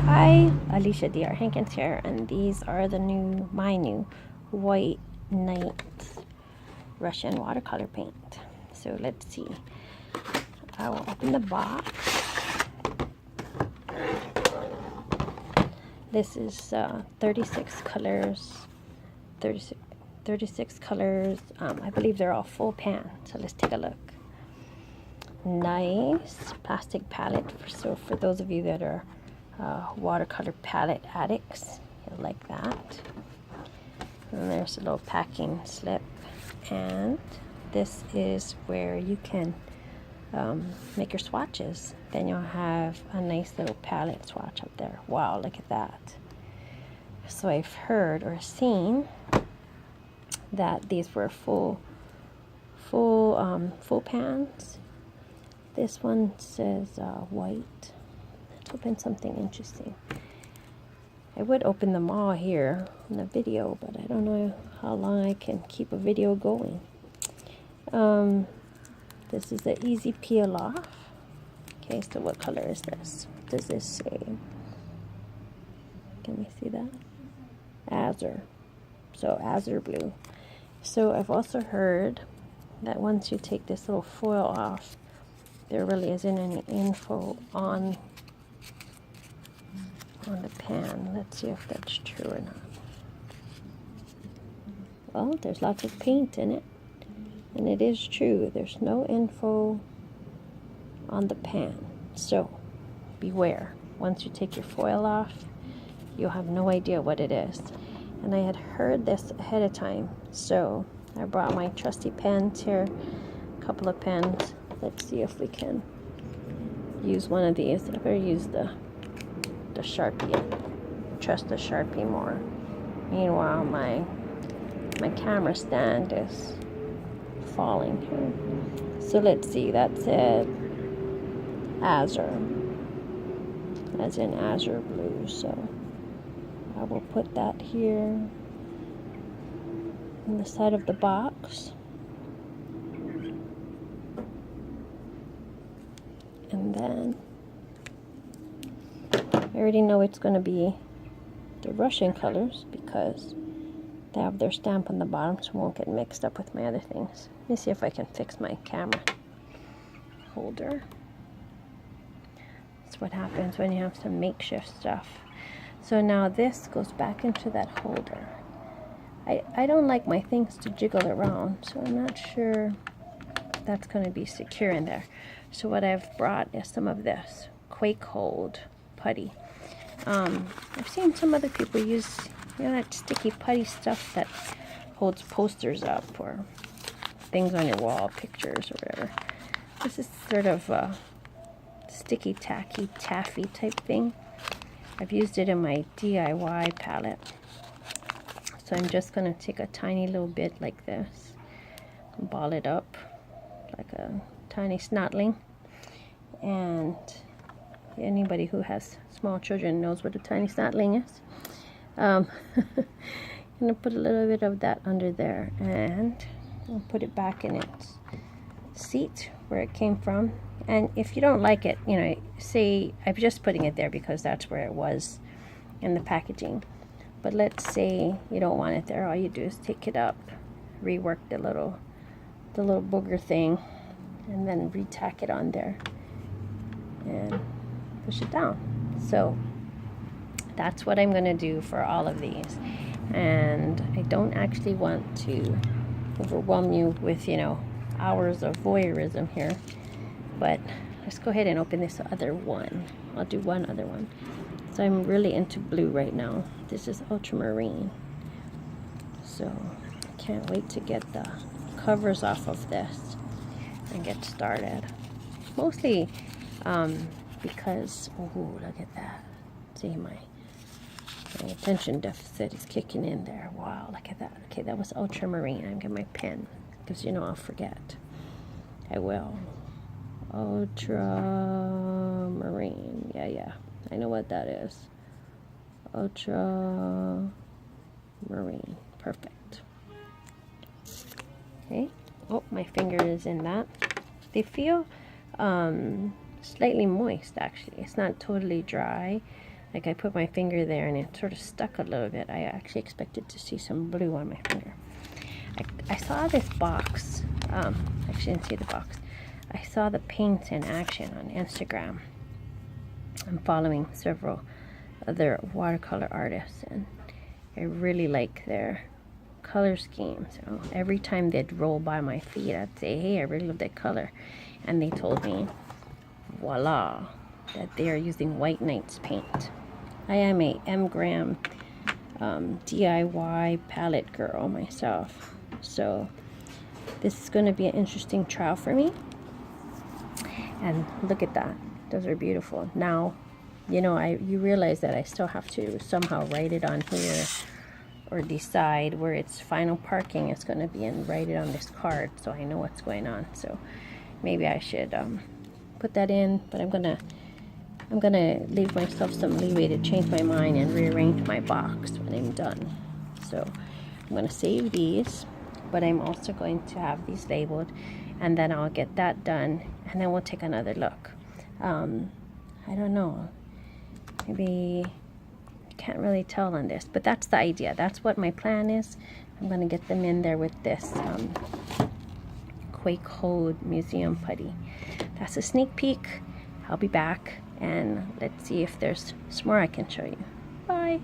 Hi, Alicia DR Hankins here, and these are my new white night Russian watercolor paint. So let's see. I will open the box. This is 36 colors. 36 colors. I believe they're all full pan. So let's take a look. Nice plastic palette. So for those of you that are watercolor palette addicts, you'll like that. And there's a little packing slip, and this is where you can make your swatches. Then you'll have a nice little palette swatch up there. Wow, look at that. So I've heard or seen that these were full pans. This one says white. Let's open something interesting. I would open them all here in the video, but I don't know how long I can keep a video going. This is the easy peel off. Okay, so what color is this? What does this say? Can we see that? Azure. So azure blue. So I've also heard that once you take this little foil off, there really isn't any info on the pan. Let's see if that's true or not. Well, there's lots of paint in it, and it is true. There's no info on the pan. So beware. Once you take your foil off, you'll have no idea what it is. And I had heard this ahead of time, so I brought my trusty pens here, a couple of pens. Let's see if we can use one of these. I better use the Sharpie. I trust the Sharpie more. Meanwhile, my camera stand is falling here. So let's see, that said azure, as in azure blue. So I will put that here on the side of the box. And then I already know it's going to be the Russian colors because they have their stamp on the bottom, so it won't get mixed up with my other things. Let me see if I can fix my camera holder. That's what happens when you have some makeshift stuff. So now this goes back into that holder. I don't like my things to jiggle around, so I'm not sure that's going to be secure in there. So what I've brought is some of this Quake Hold putty. I've seen some other people use, that sticky putty stuff that holds posters up or things on your wall, pictures or whatever. This is sort of a sticky, tacky, taffy type thing. I've used it in my DIY palette. So I'm just going to take a tiny little bit like this, ball it up like a tiny snotling. And anybody who has small children knows what a tiny snotling is. I'm going to put a little bit of that under there, and I'll put it back in its seat where it came from. And if you don't like it, say I'm just putting it there because that's where it was in the packaging. But let's say you don't want it there. All you do is take it up, rework the little booger thing, and then retack it on there and push it down. So that's what I'm going to do for all of these. And I don't actually want to overwhelm you with, hours of voyeurism here. But let's go ahead and open this other one. I'll do one other one. So I'm really into blue right now. This is ultramarine. So I can't wait to get the covers off of this and get started. Mostly because, oh, look at that. See, my attention deficit is kicking in there. Wow, look at that. Okay, that was ultramarine. I'm getting my pen because I'll forget. I will. Ultramarine. Yeah. I know what that is. Ultramarine. Perfect. Okay. Oh, my finger is in that. They feel slightly moist, actually. It's not totally dry. Like I put my finger there and it sort of stuck a little bit. I actually expected to see some blue on my finger. I saw this box. Actually, didn't see the box. I saw the paints in action on Instagram. I'm following several other watercolor artists, and I really like their color scheme. So every time they'd roll by my feet, I'd say, hey, I really love that color. And they told me, voila, that they are using White Nights paint. I am a M-gram DIY palette girl myself. So this is going to be an interesting trial for me. And look at that. Those are beautiful. Now, you know, you realize that I still have to somehow write it on here, or decide where its final parking is going to be and write it on this card so I know what's going on. So maybe I should put that in, but I'm gonna leave myself some leeway to change my mind and rearrange my box when I'm done. So I'm gonna save these, but I'm also going to have these labeled, and then I'll get that done, and then we'll take another look. I don't know, maybe can't really tell on this, but that's the idea. That's what my plan is. I'm going to get them in there with this Quake Code Museum putty. That's a sneak peek. I'll be back and let's see if there's some more I can show you. Bye.